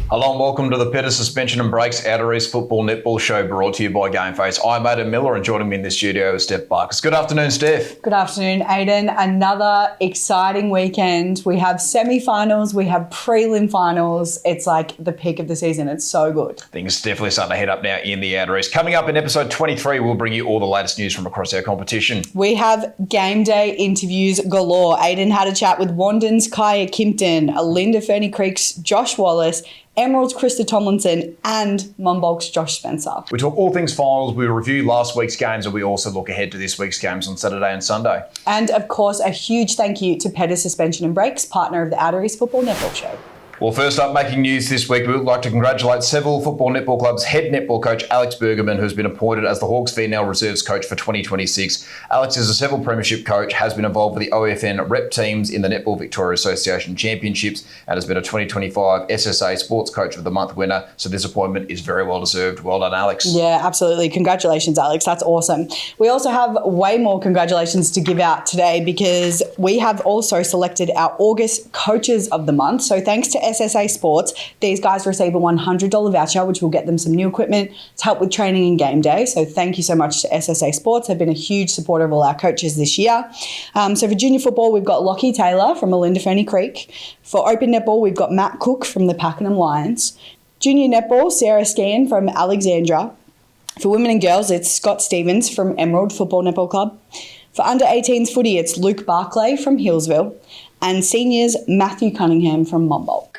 Hello and welcome to the Pedders Suspension and Breaks Outer East Football Netball Show, brought to you by Gameface. I'm Aidan Miller, and joining me in the studio is Steph Barkers. Good afternoon, Steph. Good afternoon, Aidan. Another exciting weekend. We have semi-finals, we have prelim finals. It's like the peak of the season. It's so good. Things definitely starting to head up now in the Outer East. Coming up in episode 23, we'll bring you all the latest news from across our competition. We have game day interviews galore. Aidan had a chat with Wandin's Kyah Kimpton, Olinda Ferny Creek's Josh Wallis, Emerald's Krista Tomlinson, and Monbulk's Josh Spencer. We talk all things finals, we review last week's games, and we also look ahead to this week's games on Saturday and Sunday. And of course, a huge thank you to Pedders Suspension and Breaks, partner of the Outer East Football Netball Show. Well, first up, making news this week, we would like to congratulate Seville Football Netball Club's head netball coach, Alex Bergerman, who's been appointed as the Hawks female reserves coach for 2026. Alex is a Seville Premiership coach, has been involved with the OEFN rep teams in the Netball Victoria Association Championships, and has been a 2025 SSA Sports Coach of the Month winner. So this appointment is very well deserved. Well done, Alex. Yeah, absolutely. Congratulations, Alex. That's awesome. We also have way more congratulations to give out today because we have also selected our August Coaches of the Month. So thanks to SSA Sports, these guys receive a $100 voucher, which will get them some new equipment to help with training and game day. So thank you so much to SSA Sports. They've been a huge supporter of all our coaches this year. So for junior football, we've got Lockie Taylor from Olinda Ferny Creek. For open netball, we've got Matt Cook from the Pakenham Lions. Junior netball, Sarah Scan from Alexandra. For women and girls, it's Scott Stevens from Emerald Football Netball Club. For under 18s footy, it's Luke Barclay from Hillsville. And seniors, Matthew Cunningham from Monbulk.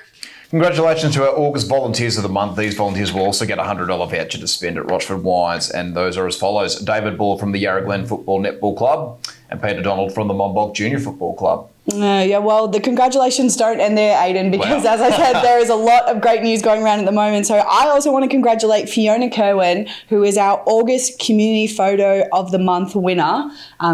Congratulations to our August Volunteers of the Month. These volunteers will also get a $100 voucher to spend at Rochford Wines, and those are as follows: David Ball from the Yarra Glen Football Netball Club and Peter Donald from the Monbulk Junior Football Club. Yeah, well, the congratulations don't end there, Aidan, because as I said, there is a lot of great news going around at the moment. So I also want to congratulate Fiona Kerwin, who is our August Community Photo of the Month winner.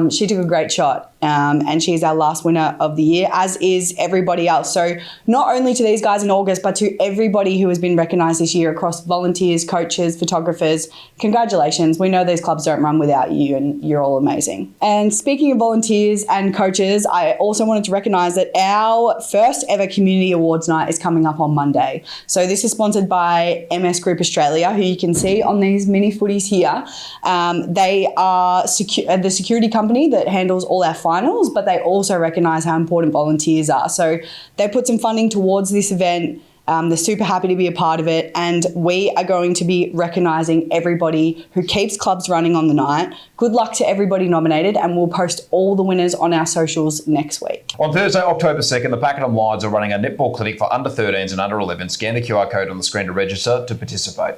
She took a great shot, and she's our last winner of the year, as is everybody else. So not only to these guys in August, but to everybody who has been recognised this year across volunteers, coaches, photographers, congratulations. We know these clubs don't run without you, and you're all amazing. And speaking of volunteers and coaches, I also wanted to recognise that our first ever Community Awards night is coming up on Monday. So this is sponsored by MS Group Australia, who you can see on these mini footies here. They are the security company that handles all our finals, but they also recognise how important volunteers are. So they put some funding towards this event. They're super happy to be a part of it, and we are going to be recognising everybody who keeps clubs running on the night. Good luck to everybody nominated, and we'll post all the winners on our socials next week. On Thursday, October 2nd, the Pakenham Lions are running a netball clinic for under 13s and under 11s. Scan the QR code on the screen to register to participate.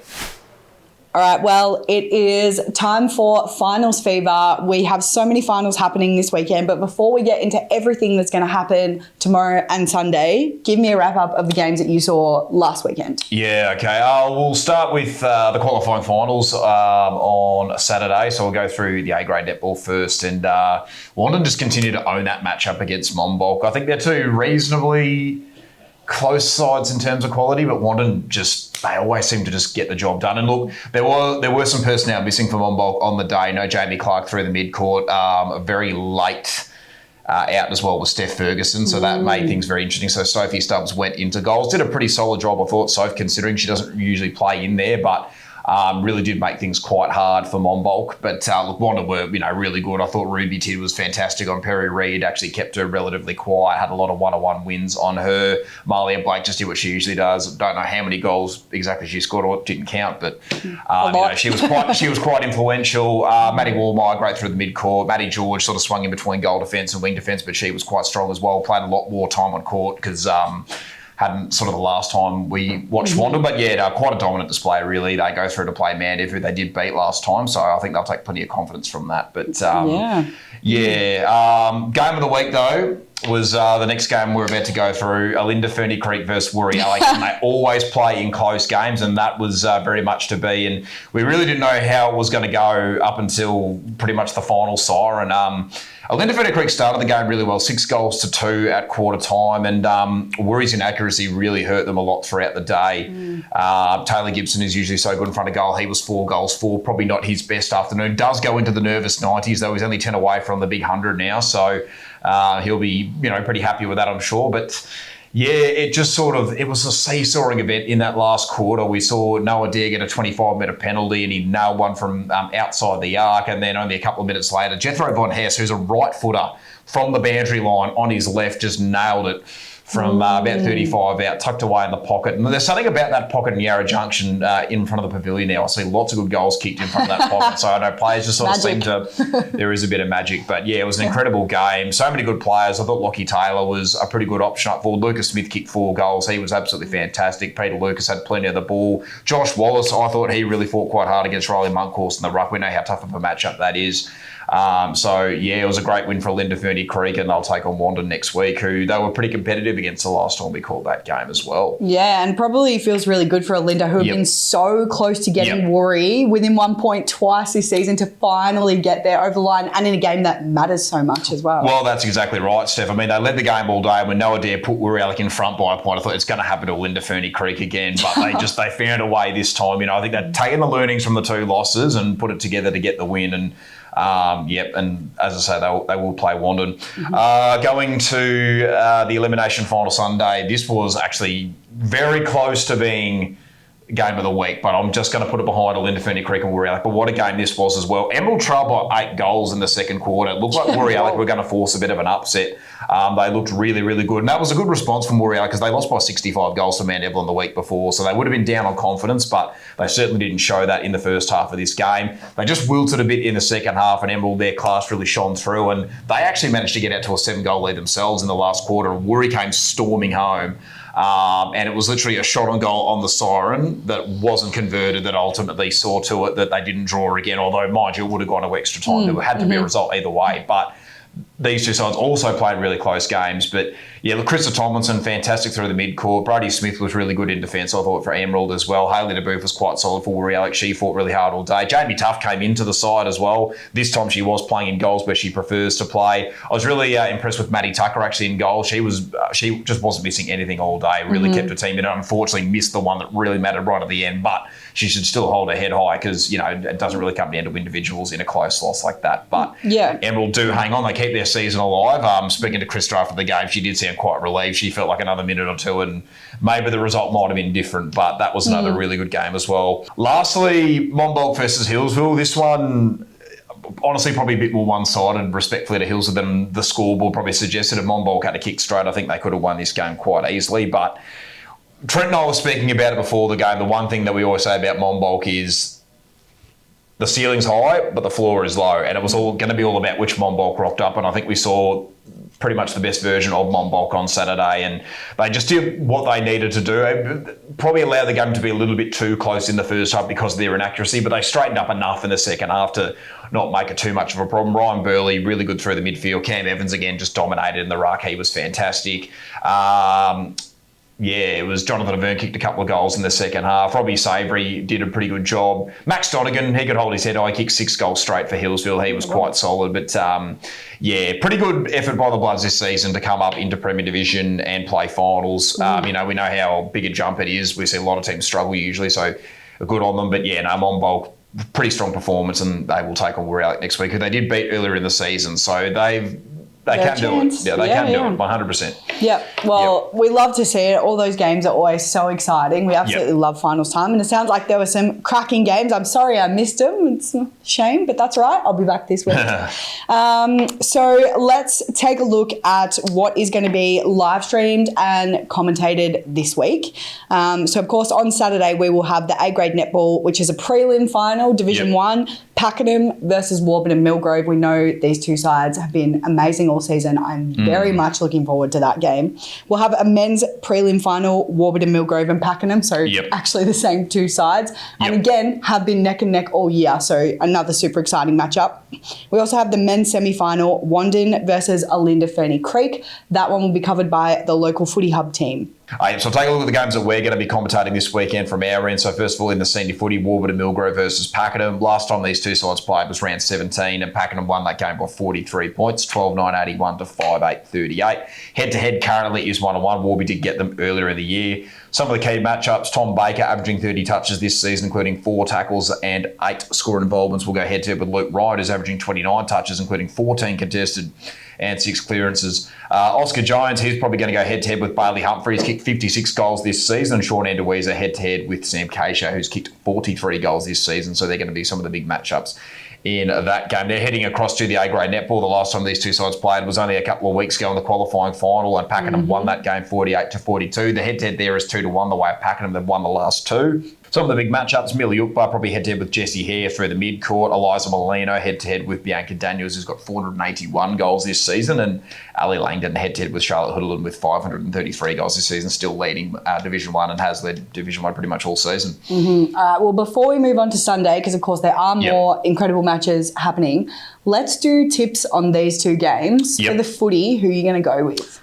All right, well, it is time for finals fever. We have so many finals happening this weekend, but before we get into everything that's going to happen tomorrow and Sunday, give me a wrap-up of the games that you saw last weekend. Yeah, okay. We'll start with the qualifying finals on Saturday. So we'll go through the A-grade netball first, and Wandin just continue to own that matchup against Monbulk. I think they're two reasonably close sides in terms of quality, but Wandin they always seem to just get the job done. And look, there were some personnel missing from Monbulk on the day. No Jamie Clark through the mid-court, a very late out as well with Steph Ferguson, so that made things very interesting. So Sophie Stubbs went into goals, did a pretty solid job, I thought, Soph, considering she doesn't usually play in there, but really did make things quite hard for Monbulk. But look, Wandin were really good. I thought Ruby Tidd was fantastic on Perry Reid, actually kept her relatively quiet, had a lot of one-on-one wins on her. Marley Blake just did what she usually does. Don't know how many goals exactly she scored, or didn't count, but she was quite influential. Maddie Wallmeyer, great through the mid-court. Maddie George sort of swung in between goal defence and wing defence, but she was quite strong as well. Played a lot more time on court because hadn't sort of the last time we watched Wandin, but yeah, quite a dominant display really. They go through to play Mandiv, who they did beat last time, so I think they'll take plenty of confidence from that. But game of the week though was the next game we're about to go through, Olinda Ferny Creek versus Woori Alex, and they always play in close games, and that was very much to be. And we really didn't know how it was going to go up until pretty much the final siren. Olinda Ferny Creek started the game really well, 6-2 at quarter time, and Woori's inaccuracy really hurt them a lot throughout the day. Taylor Gibson is usually so good in front of goal. He was 4 goals for, probably not his best afternoon. Does go into the nervous 90s, though. He's only 10 away from the big 100 now, so he'll be pretty happy with that, I'm sure. But Yeah, it was a seesawing event in that last quarter. We saw Noah Dare get a 25-metre penalty and he nailed one from outside the arc. And then only a couple of minutes later, Jethro Von Hess, who's a right footer from the boundary line on his left, just nailed it from about 35 out, tucked away in the pocket. And there's something about that pocket in Yarra Junction in front of the pavilion now. I see lots of good goals kicked in front of that pocket. So I know players just sort of seem to, there is a bit of magic. But yeah, it was an incredible game. So many good players. I thought Lockie Taylor was a pretty good option up forward. Lucas Smith kicked 4 goals. He was absolutely fantastic. Peter Lucas had plenty of the ball. Josh Wallis, I thought he really fought quite hard against Riley Monkhorst in the ruck. We know how tough of a matchup that is. So yeah, it was a great win for Olinda Ferny Creek, and they'll take on Wandin next week, who they were pretty competitive against the last time we called that game as well. Yeah, and probably feels really good for Olinda, who have been so close to getting Worry within 1 point twice this season, to finally get there over the line, and in a game that matters so much as well. Well, that's exactly right, Steph. I mean, they led the game all day. When Noah Dare put Worry in front by a point, I thought it's going to happen to Olinda Ferny Creek again, but they found a way this time. I think they'd taken the learnings from the 2 losses and put it together to get the win. And and as I say, they will play Wandin. Going to the elimination final Sunday, this was actually very close to being game of the week, but I'm just going to put it behind Olinda Ferny Creek and Woori Alec. But what a game this was as well. Emerald trailed by 8 goals in the second quarter. It looked like Woori Alec were going to force a bit of an upset. They looked really, really good. And that was a good response from Woori Alec, because they lost by 65 goals to Mandeville the week before. So they would have been down on confidence, but they certainly didn't show that in the first half of this game. They just wilted a bit in the second half, and Emerald, their class really shone through. And they actually managed to get out to a 7-goal lead themselves in the last quarter. Woori came storming home. And it was literally a shot on goal on the siren that wasn't converted that ultimately saw to it that they didn't draw again, although, mind you, it would have gone to extra time. There had to be a result either way. But these two sides also played really close games. But yeah, Krista Tomlinson, fantastic through the mid-court. Brody Smith was really good in defence, I thought, for Emerald as well. Hayley DeBoof was quite solid for Woori Alec. She fought really hard all day. Jamie Tuff came into the side as well. This time she was playing in goals where she prefers to play. I was really impressed with Maddie Tucker actually in goal. She just wasn't missing anything all day. Really kept her team in it. Unfortunately, missed the one that really mattered right at the end. But she should still hold her head high, because, it doesn't really come down to individuals in a close loss like that. But Emerald do hang on. They keep their season alive. Speaking to Krista after the game, she did sound quite relieved. She felt like another minute or two, and maybe the result might have been different, but that was another really good game as well. Lastly, Monbulk versus Hillsville. This one, honestly, probably a bit more one-sided, respectfully to Hillsville, than the scoreboard probably suggested. If Monbulk had a kick straight, I think they could have won this game quite easily. But Trent and I were speaking about it before the game. The one thing that we always say about Monbulk is the ceiling's high, but the floor is low. And it was all going to be all about which Monbulk rocked up. And I think we saw pretty much the best version of Monbulk on Saturday. And they just did what they needed to do. Probably allowed the game to be a little bit too close in the first half because of their inaccuracy, but they straightened up enough in the second half to not make it too much of a problem. Ryan Burley, really good through the midfield. Cam Evans, again, just dominated in the ruck. He was fantastic. It was Jonathan Avern kicked a couple of goals in the second half. Robbie Savory did a pretty good job. Max Donegan, he could hold his head high, kicked 6 goals straight for Hillsville. He was quite solid. But, pretty good effort by the Bloods this season to come up into Premier Division and play finals. We know how big a jump it is. We see a lot of teams struggle usually, so good on them. But, Monbulk, pretty strong performance, and they will take on Woori Alec next week, who they did beat earlier in the season. So they can do it. Yeah, they can do it, 100%. Yeah, well, we love to see it. All those games are always so exciting. We absolutely love finals time. And it sounds like there were some cracking games. I'm sorry I missed them. It's a shame, but that's all right. I'll be back this week. So let's take a look at what is going to be live streamed and commentated this week. So, of course, on Saturday, we will have the A-grade netball, which is a prelim final, Division 1. Pakenham versus Warburton Millgrove. We know these two sides have been amazing all season. I'm very much looking forward to that game. We'll have a men's prelim final, Warburton Millgrove and Pakenham. So actually the same two sides. And again, have been neck and neck all year. So another super exciting matchup. We also have the men's semi-final, Wandin versus Olinda Ferny Creek. That one will be covered by the local footy hub team. So take a look at the games that we're going to be commentating this weekend from our end. So first of all, in the senior footy, Warburton Millgrove versus Pakenham. Last time these two sides played was round 17, and Pakenham won that game by 43 points, 12-9-81 to 5-8-38. Head-to-head currently is 1-1. Warby did get them earlier in the year. Some of the key matchups, Tom Baker averaging 30 touches this season, including 4 tackles and 8 score involvements. Will go head-to-head with Luke Wright, who's averaging 29 touches, including 14 contested and 6 clearances. Oscar Jones, he's probably going to go head-to-head with Bailey Humphrey. He's kicked 56 goals this season. Sean Endeweezer head-to-head with Sam Kyah, who's kicked 43 goals this season. So they're going to be some of the big matchups in that game. They're heading across to the A-grade netball. The last time these two sides played was only a couple of weeks ago in the qualifying final, and Pakenham won that game 48-42. The head-to-head there is 2-1 the way of Pakenham. They've won the last two. Some of the big matchups, Millie Ukbar probably head-to-head with Jessie Hare through the mid-court. Eliza Molino head-to-head with Bianca Daniels, who's got 481 goals this season. And Ali Langdon head-to-head with Charlotte Hoodland with 533 goals this season, still leading Division 1 and has led Division 1 pretty much all season. Well, before we move on to Sunday, because of course there are more incredible matches happening, let's do tips on these two games. For the footy, who are you going to go with?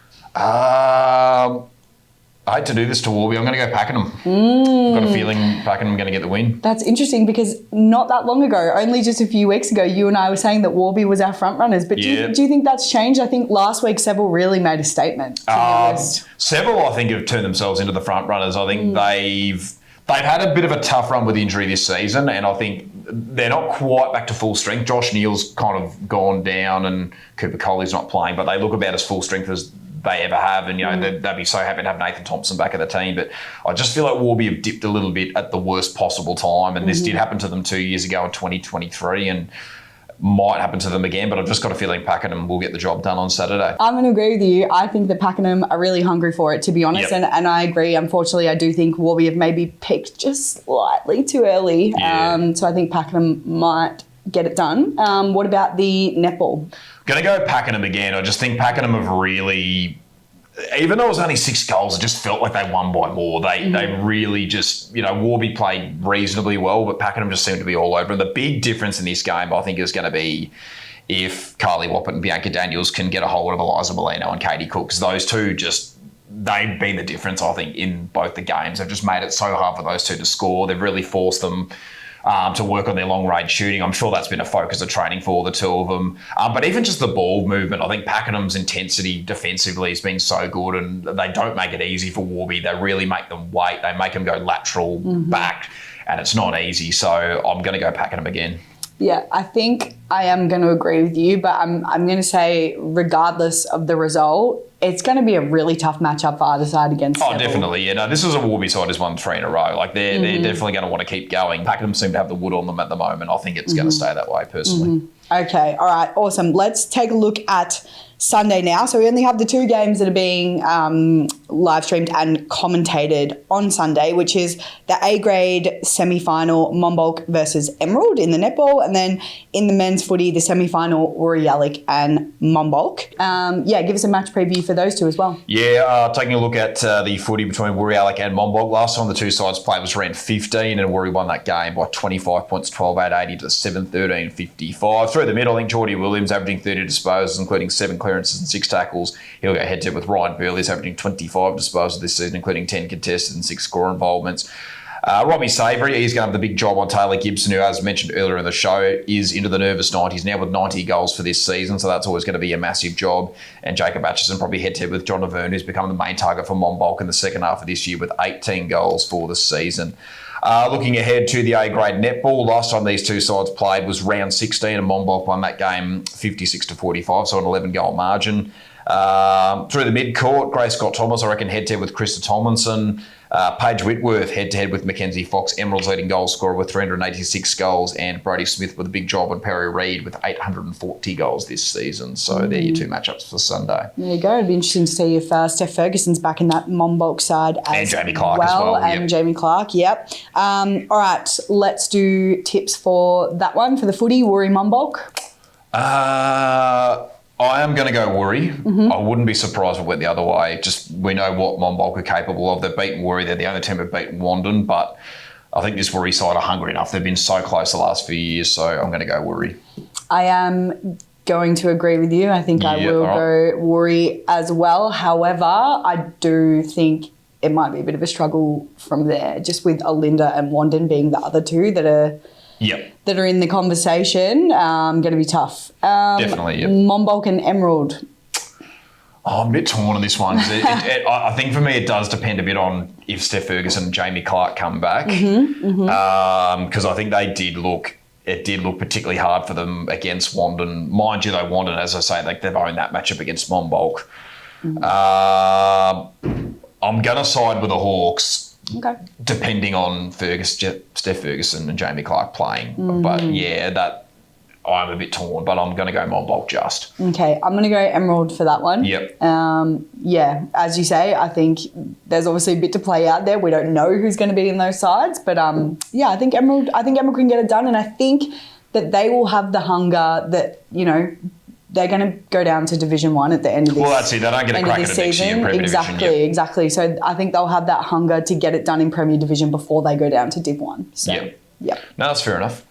I hate to do this to Warby. I'm going to go Pakenham. I've got a feeling Pakenham are going to get the win. That's interesting because not that long ago, only just a few weeks ago, you and I were saying that Warby was our front runners. But do you think that's changed? I think last week Seville really made a statement. Seville, I think, have turned themselves into the front runners. I think they've had a bit of a tough run with injury this season, and I think they're not quite back to full strength. Josh Neal's kind of gone down, and Cooper Coley's not playing, but they look about as full strength as they ever have, and they'd be so happy to have Nathan Thompson back at the team. But I just feel like Warby have dipped a little bit at the worst possible time, and this did happen to them 2 years ago in 2023, and might happen to them again. But I've just got a feeling Pakenham will get the job done on Saturday. I'm going to agree with you. I think that Pakenham are really hungry for it, to be honest, and I agree. Unfortunately, I do think Warby have maybe picked just slightly too early, so I think Pakenham might get it done. What about the netball? Going to go Pakenham again. I just think Pakenham have really, even though it was only 6 goals, it just felt like they won by more. They really just, Warby played reasonably well, but Pakenham just seemed to be all over. And the big difference in this game, I think, is going to be if Carly Woppett and Bianca Daniels can get a hold of Eliza Molino and Katie Cook, because those two they've been the difference, I think, in both the games. They've just made it so hard for those two to score. They've really forced them to work on their long-range shooting. I'm sure that's been a focus of training for the two of them. But even just the ball movement, I think Pakenham's intensity defensively has been so good, and they don't make it easy for Warby. They really make them wait. They make them go lateral back, and it's not easy. So I'm going to go Pakenham again. Yeah, I think I am going to agree with you, but I'm going to say regardless of the result, it's going to be a really tough matchup for either side against Seville. Definitely. Yeah, no, this is a Warby side who's won 3 in a row. Like they're definitely going to want to keep going. Pakenham seem to have the wood on them at the moment. I think it's going to stay that way personally. Okay, all right, awesome. Let's take a look at Sunday now. So we only have the 2 games that are being live streamed and commentated on Sunday, which is the A-grade semi-final Monbulk versus Emerald in the netball, and then in the men's footy, the semi-final Woorollalek and Monbulk. Give us a match preview for those two as well. Taking a look at the footy between Woorollalek and Monbulk. Last time the two sides played was round 15, and Woori won that game by 25 points, 12-8-80 to 7-13-55. Through the middle, I think Geordie Williams averaging 30 disposals, including 7 clearances and 6 tackles. He'll go head-to-head with Ryan Burley's averaging 25 disposals this season, including 10 contested and 6 score involvements. Robbie Savory, he's going to have the big job on Taylor Gibson, who, as mentioned earlier in the show, is into the nervous 90s now with 90 goals for this season, so that's always going to be a massive job. And Jacob Atchison probably head-to-head with John Laverne, who's become the main target for Monbulk in the second half of this year with 18 goals for the season. Looking ahead to the A-grade netball, last time these two sides played was round 16, and Monbulk won that game 56-45, so an 11-goal margin. Through the mid-court, Grace Scott-Thomas, I reckon, head-to-head with Krista Tomlinson. Paige Whitworth head-to-head with Mackenzie Fox, Emerald's leading goal scorer with 386 goals, and Brody Smith with a big job on Perry Reid with 840 goals this season. So they're your 2 matchups for Sunday. There you go. It'd be interesting to see if Steph Ferguson's back in that Monbulk side and Jamie Clark as well. And Jamie Clark, yep. All right, let's do tips for that one, for the footy, Woori Monbulk. I am going to go Woori. I wouldn't be surprised if it went the other way. Just we know what Monbulk are capable of. They've beaten Woori. They're the only team who've beaten Wandin, but I think this Woori side are hungry enough. They've been so close the last few years, so I'm going to go Woori. I am going to agree with you. I think I will go Woori as well. However, I do think it might be a bit of a struggle from there, just with Olinda and Wandin being the other two that are in the conversation. Going to be tough. Definitely, Monbulk and Emerald. I'm a bit torn on this one. I think for me it does depend a bit on if Steph Ferguson and Jamie Clark come back. Because I think they did look it did look particularly hard for them against Wandin. Mind you, though, Wandin, as I say, like they've owned that matchup against Monbulk. I'm going to side with the Hawks, depending on Steph Ferguson and Jamie Clark playing. But yeah, I'm a bit torn, but I'm going to go Monbulk just. Okay, I'm going to go Emerald for that one. Yep. Yeah, as you say, I think there's obviously a bit to play out there. We don't know who's going to be in those sides, but yeah, I think Emerald can get it done, and I think that they will have the hunger that, you know, they're going to go down to Division 1 at the end of this. Well, that's it. They don't get a crack at it next year in Premier Division. Exactly. So I think they'll have that hunger to get it done in Premier Division before they go down to Div 1. So, yeah. No, that's fair enough.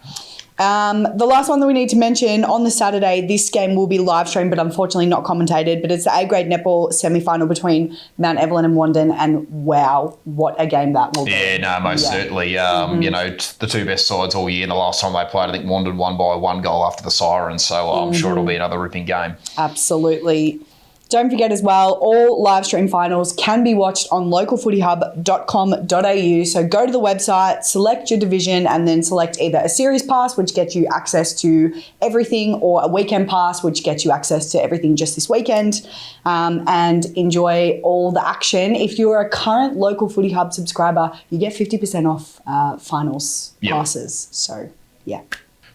The last one that we need to mention, on the Saturday, this game will be live streamed, but unfortunately not commentated, but it's the A-grade netball semi-final between Mount Evelyn and Wandin, and wow, what a game that will be. Yeah, no, most certainly. You know, the two best sides all year, and the last time they played, I think Wandin won by 1 goal after the siren, so I'm sure it'll be another ripping game. Absolutely. Don't forget as well, all live stream finals can be watched on localfootyhub.com.au. So go to the website, select your division, and then select either a series pass, which gets you access to everything, or a weekend pass, which gets you access to everything just this weekend, and enjoy all the action. If you're a current Local Footy Hub subscriber, you get 50% off finals passes. So, yeah.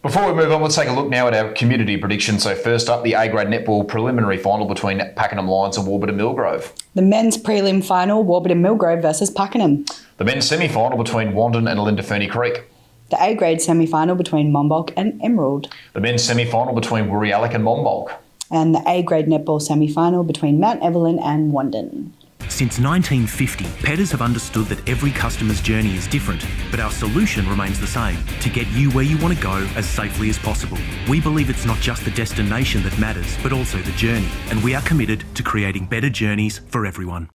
Before we move on, let's take a look now at our community predictions. So first up, the A-grade netball preliminary final between Pakenham Lions and Warburton Millgrove. The men's prelim final, Warburton Millgrove versus Pakenham. The men's semi-final between Wandin and Olinda Ferny Creek. The A-grade semi-final between Monbulk and Emerald. The men's semi-final between Woorialloc and Monbulk. And the A-grade netball semi-final between Mount Evelyn and Wandin. Since 1950, Pedders have understood that every customer's journey is different, but our solution remains the same: to get you where you want to go as safely as possible. We believe it's not just the destination that matters, but also the journey, and we are committed to creating better journeys for everyone.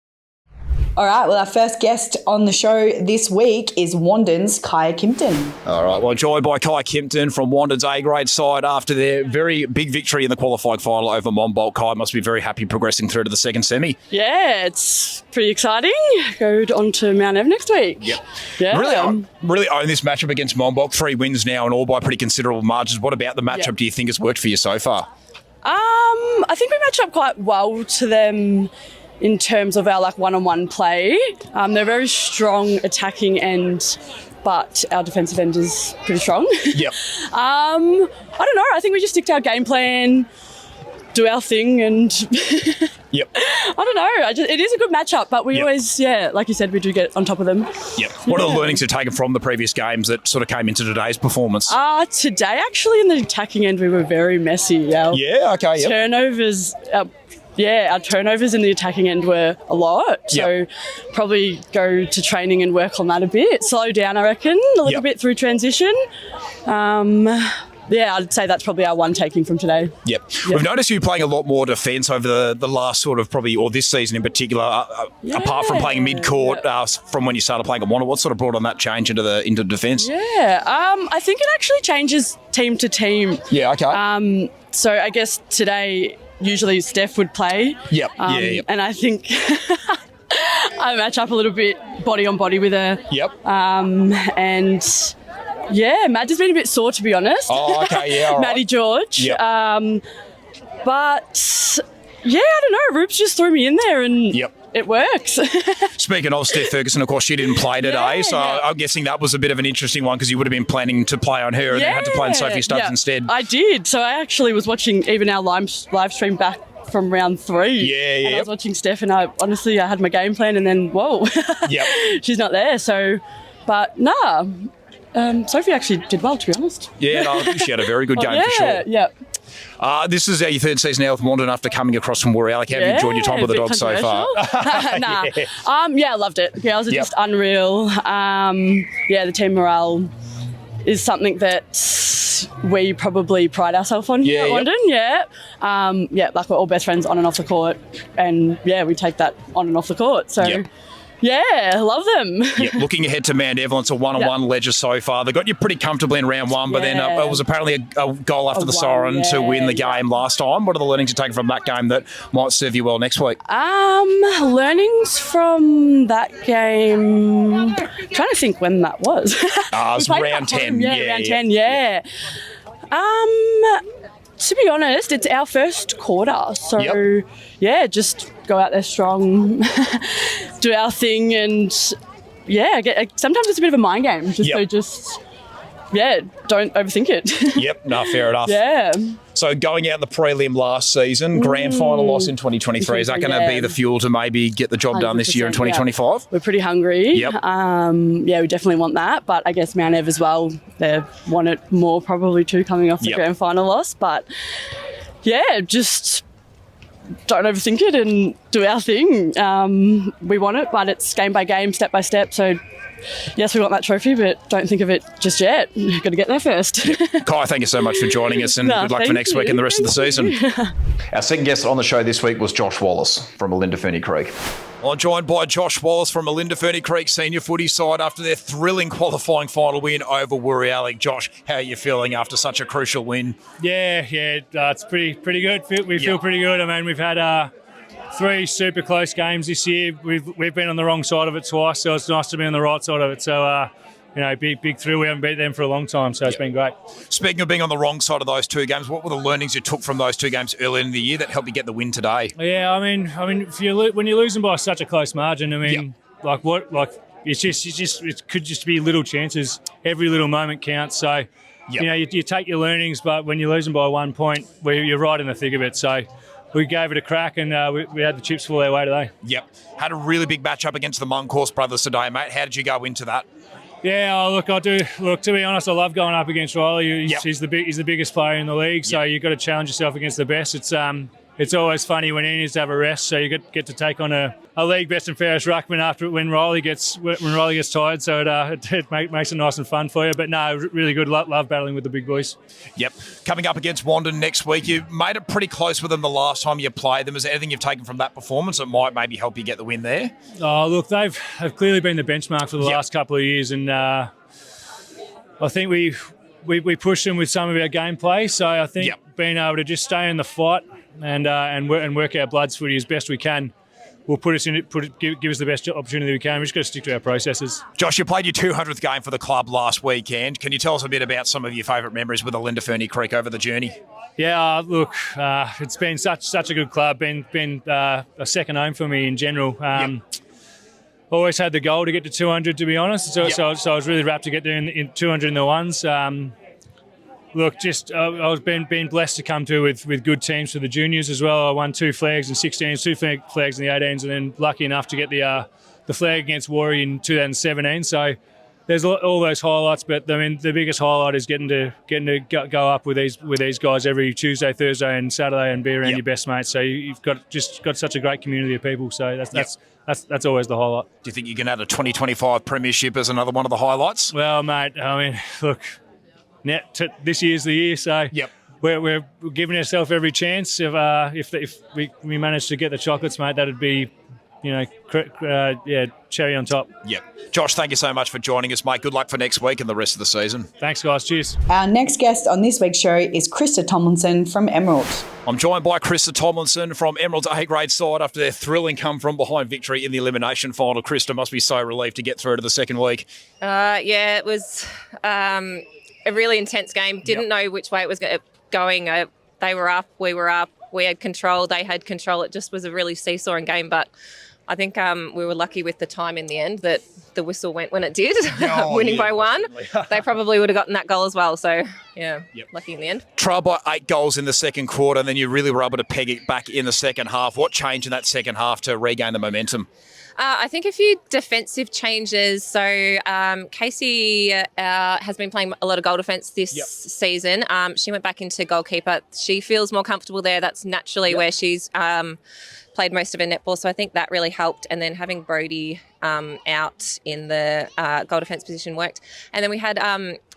All right, well, our first guest on the show this week is Wandin's Kyah Kimpton. All right, well, joined by Kyah Kimpton from Wandin's A-grade side after their very big victory in the qualifying final over Monbulk. Kyah must be very happy progressing through to the second semi. Yeah, it's pretty exciting. Go on to Mount Ev next week. Yep. Yeah. Really own this matchup against Monbulk. 3 wins now and all by pretty considerable margins. What about the matchup do you think has worked for you so far? I think we match up quite well to them in terms of our one-on-one play. They're very strong attacking end, but our defensive end is pretty strong. Yep. I don't know. I think we just stick to our game plan, do our thing, and Yep. I don't know. It is a good matchup, but we always, like you said, we do get on top of them. Yep. What are the learnings you've taken from the previous games that sort of came into today's performance? Today, actually, in the attacking end, we were very messy. Turnovers. Our turnovers in the attacking end were a lot. So probably go to training and work on that a bit. Slow down, I reckon, a little bit through transition. I'd say that's probably our one taking from today. Yep. We've noticed you playing a lot more defence over the last sort of probably, or this season in particular, apart from playing mid-court from when you started playing at Wandin. What sort of brought on that change into defence? I think it actually changes team to team. Yeah, okay. So I guess today, usually Steph would play. Yep. And I think I match up a little bit body on body with her. Yep. Matt has been a bit sore, to be honest. Oh, okay, yeah, all right. Maddie George. Yep. But, I don't know. Roops just threw me in there and it works. Speaking of Steph Ferguson, of course, she didn't play today, so I'm guessing that was a bit of an interesting one because you would have been planning to play on her and then had to play on Sophie Stubbs instead. I did. So I actually was watching even our live stream back from round 3. Yeah. And I was watching Steph and I had my game plan and then, whoa, she's not there. So, but Sophie actually did well, to be honest. Yeah, I think she had a very good game for sure. Yeah. This is your third season now with Wandin after coming across from Woorialloc. Have you enjoyed your time with the dogs so far? I loved it. The girls are just unreal. The team morale is something that we probably pride ourselves on here at Wandin. We're all best friends on and off the court, and we take that on and off the court. So. Yeah, love them. Yeah, looking ahead to Mount Evelyn, it's a 1-on-1 ledger so far. They got you pretty comfortably in round one, but then it was apparently a goal after the siren to win the game last time. What are the learnings you're taking from that game that might serve you well next week? Learnings from that game. I'm trying to think when that was. It was round 10. Round 10, yeah. To be honest, it's our first quarter. So, just go out there strong, do our thing, and, sometimes it's a bit of a mind game. Don't overthink it. Yep, no, fair enough. Yeah. So going out in the prelim last season, grand final loss in 2023, is that going to be the fuel to maybe get the job done this year in 2025? We're pretty hungry. Yep. We definitely want that. But I guess Mount Ev as well, they want it more probably too, coming off the grand final loss. But just don't overthink it and do our thing. We want it, but it's game by game, step by step. So yes, we want that trophy, but don't think of it just yet. Got to get there first. Kyah, thank you so much for joining us, and good luck for next week and the rest of the season. Our second guest on the show this week was Josh Wallis from Olinda Ferny Creek. I'm joined by Josh Wallis from Olinda Ferny Creek senior footy side after their thrilling qualifying final win over Woorolly. Josh, how are you feeling after such a crucial win? It's pretty good. We feel pretty good. I mean, we've had 3 super close games this year. We've been on the wrong side of it twice, so it's nice to be on the right side of it. So, big thrill. We haven't beat them for a long time, so it's been great. Speaking of being on the wrong side of those 2 games, what were the learnings you took from those 2 games earlier in the year that helped you get the win today? Yeah, I mean, if when you're losing by such a close margin, it could just be little chances. Every little moment counts. So, you take your learnings, but when you're losing by 1 point, you're right in the thick of it. So we gave it a crack, and we had the chips fall our way today. Yep. Had a really big match up against the Monbulk brothers today, mate. How did you go into that? Yeah, I do. Look, to be honest, I love going up against Riley. He's the biggest player in the league, so you've got to challenge yourself against the best. It's always funny when he needs to have a rest, so you get to take on a league best and fairest ruckman when Riley gets tired. So it makes it nice and fun for you. But no, really good. Love battling with the big boys. Yep. Coming up against Wandin next week, you made it pretty close with them the last time you played them. Is there anything you've taken from that performance that might maybe help you get the win there? Oh, look, they've clearly been the benchmark for the last couple of years, and I think we pushed them with some of our gameplay. So I think being able to just stay in the fight and work our bloods footy as best we can will give us the best opportunity we can. We've just got to stick to our processes. Josh, you played your 200th game for the club last weekend. Can you tell us a bit about some of your favourite memories with Olinda Ferny Creek over the journey? Yeah, look, it's been such a good club. Been a second home for me in general. Always had the goal to get to 200, to be honest. So I was really rapt to get there in 200 in the ones. Look, I was being blessed to come to with good teams for the juniors as well. I won 2 flags in 16s, 2 flags in the 18s, and then lucky enough to get the flag against Warrior in 2017. So there's all those highlights, but I mean the biggest highlight is getting to go up with these guys every Tuesday, Thursday, and Saturday, and be around your best mates. So you've got such a great community of people. So that's always the highlight. Do you think you can add a 2025 premiership as another one of the highlights? Well, mate, I mean, look. This year's the year, so we're giving ourselves every chance. If we manage to get the chocolates, mate, that'd be, cherry on top. Yep. Josh, thank you so much for joining us, mate. Good luck for next week and the rest of the season. Thanks, guys. Cheers. Our next guest on this week's show is Krista Tomlinson from Emerald. I'm joined by Krista Tomlinson from Emerald's A-grade side after their thrilling come-from-behind victory in the elimination final. Krista must be so relieved to get through to the second week. It was a really intense game. Didn't know which way it was going. They were up, we were up. We had control, they had control. It just was a really seesawing game, but I think we were lucky with the time in the end that the whistle went when it did, winning by 1. They probably would have gotten that goal as well. So, lucky in the end. Trailed by 8 goals in the second quarter, and then you really were able to peg it back in the second half. What changed in that second half to regain the momentum? I think a few defensive changes. So Casey has been playing a lot of goal defence this season. She went back into goalkeeper. She feels more comfortable there. That's naturally where she's played most of her netball. So I think that really helped. And then having Brodie out in the goal defence position worked. And then we had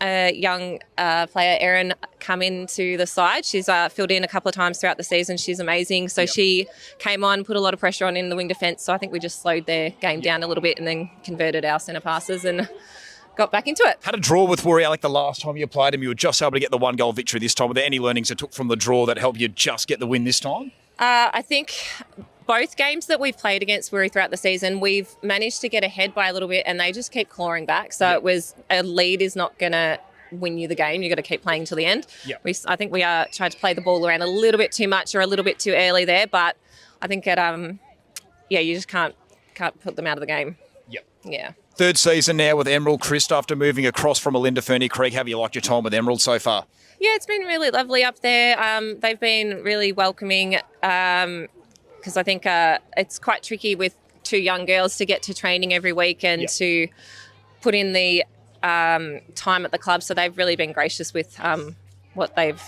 a young player, Erin, come into the side. She's filled in a couple of times throughout the season. She's amazing. So she came on, put a lot of pressure on in the wing defence. So I think we just slowed their game down a little bit and then converted our centre passes and got back into it. Had a draw with Warrior the last time you played him. You were just able to get the 1-goal victory this time. Were there any learnings that took from the draw that helped you just get the win this time? I think both games that we've played against Warrior throughout the season, we've managed to get ahead by a little bit and they just keep clawing back. So it was a lead is not going to win you the game. You've got to keep playing till the end. Yep. I think we tried to play the ball around a little bit too much or a little bit too early there, but I think you just can't put them out of the game. Yep. Yeah. Third season now with Emerald. Krista, after moving across from Olinda, Ferny Creek, have you liked your time with Emerald so far? Yeah, it's been really lovely up there. They've been really welcoming because I think it's quite tricky with 2 young girls to get to training every week and to put in the time at the club. So they've really been gracious with what they've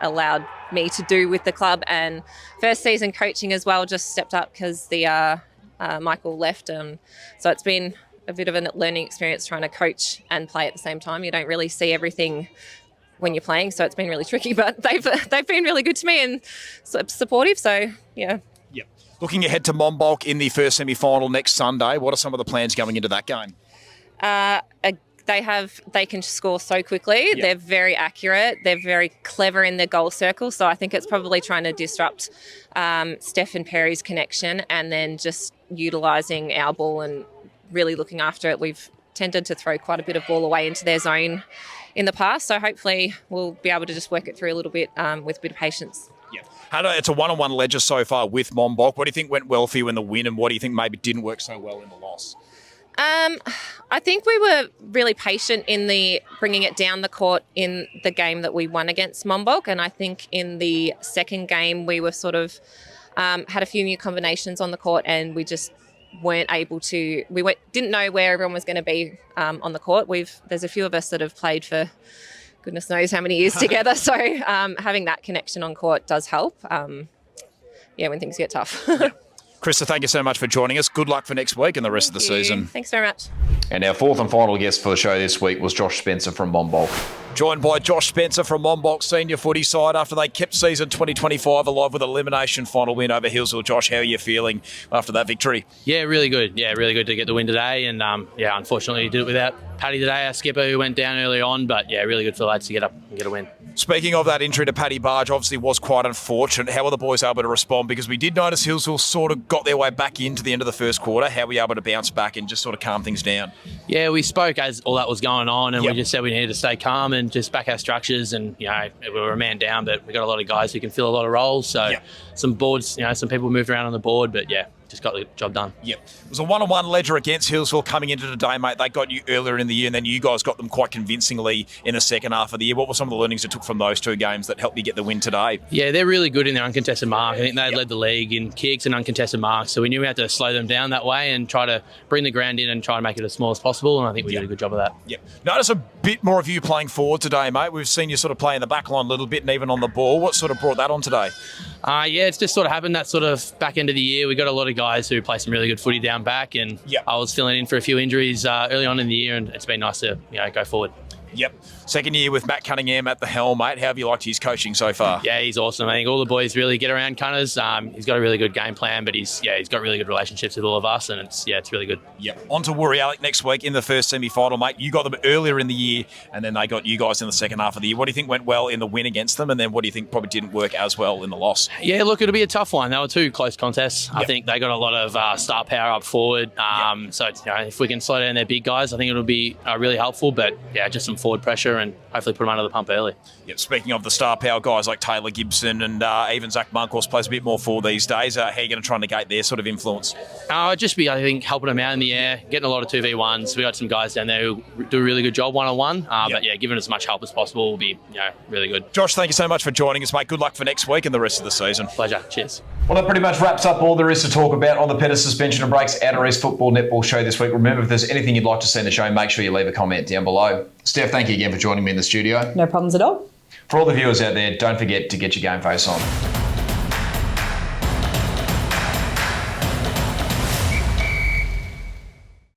allowed me to do with the club. And first season coaching as well just stepped up because the Michael left. So it's been a bit of a learning experience trying to coach and play at the same time. You don't really see everything when you're playing, so it's been really tricky, but they've been really good to me and supportive, so yeah. Yep. Looking ahead to Monbulk in the first semi-final next Sunday, what are some of the plans going into that game? They can score so quickly. Yep. They're very accurate. They're very clever in their goal circle, so I think it's probably trying to disrupt Steph and Perry's connection and then just utilising our ball and really looking after it. We've tended to throw quite a bit of ball away into their zone in the past, so hopefully we'll be able to just work it through a little bit with a bit of patience. Yeah, it's a 1-on-1 ledger so far with Monbulk. What do you think went well for you in the win and what do you think maybe didn't work so well in the loss? I think we were really patient in the bringing it down the court in the game that we won against Monbulk, and I think in the second game we were sort of had a few new combinations on the court and we just weren't able to. Didn't know where everyone was going to be on the court. There's a few of us that have played for goodness knows how many years together, so having that connection on court does help. When things get tough. Krista, thank you so much for joining us. Good luck for next week and the rest of the season. Thanks very much. And our fourth and final guest for the show this week was Josh Spencer from Monbulk. Joined by Josh Spencer from Monbulk senior footy side after they kept season 2025 alive with an elimination final win over Hillsville. Josh, how are you feeling after that victory? Yeah, really good. Yeah, really good to get the win today. And unfortunately, did it without Paddy today, our skipper, who went down early on. But yeah, really good for the lads to get up and get a win. Speaking of that injury to Paddy Barge, obviously was quite unfortunate. How were the boys able to respond? Because we did notice Hillsville sort of got their way back into the end of the first quarter. How were we able to bounce back and just sort of calm things down? Yeah, we spoke as all that was going on, and we just said we needed to stay calm and just back our structures. And we were a man down, but we got a lot of guys who can fill a lot of roles. So some boards, some people moved around on the board, but just got the job done. Yep. It was a 1-on-1 ledger against Hillsville coming into today, mate. They got you earlier in the year, and then you guys got them quite convincingly in the second half of the year. What were some of the learnings you took from those two games that helped you get the win today? Yeah, they're really good in their uncontested mark. I think they led the league in kicks and uncontested marks, so we knew we had to slow them down that way and try to bring the ground in and try to make it as small as possible, and I think we did a good job of that. Yep. Notice a bit more of you playing forward today, mate. We've seen you sort of play in the back line a little bit and even on the ball. What sort of brought that on today? It's just sort of happened that sort of back end of the year. We got a lot of guys who play some really good footy down back, and I was filling in for a few injuries early on in the year, and it's been nice to go forward. Yep. Second year with Matt Cunningham at the helm, mate. How have you liked his coaching so far? Yeah, he's awesome. I think all the boys really get around Cunners. He's got a really good game plan, but he's got really good relationships with all of us, and it's really good. Yep. On to Warrior next week in the first semi-final, mate. You got them earlier in the year, and then they got you guys in the second half of the year. What do you think went well in the win against them, and then what do you think probably didn't work as well in the loss? Yeah, look, it'll be a tough one. They were two close contests. I think they got a lot of star power up forward. So if we can slow down their big guys, I think it'll be really helpful. But just some forward pressure and hopefully put them under the pump early. Yep. Speaking of the star power guys like Taylor Gibson and even Zach Monkhorst plays a bit more forward these days. How are you going to try and negate their sort of influence? Just be, I think, helping them out in the air, getting a lot of 2v1s. We got some guys down there who do a really good job one-on-one. But giving as much help as possible will be really good. Josh, thank you so much for joining us, mate. Good luck for next week and the rest of the season. Pleasure. Cheers. Well, that pretty much wraps up all there is to talk about on the Pedders Suspension and Breaks Outer East Football Netball show this week. Remember, if there's anything you'd like to see in the show, make sure you leave a comment down below. Steph, thank you again for joining me in the studio. No problems at all. For all the viewers out there, don't forget to get your game face on.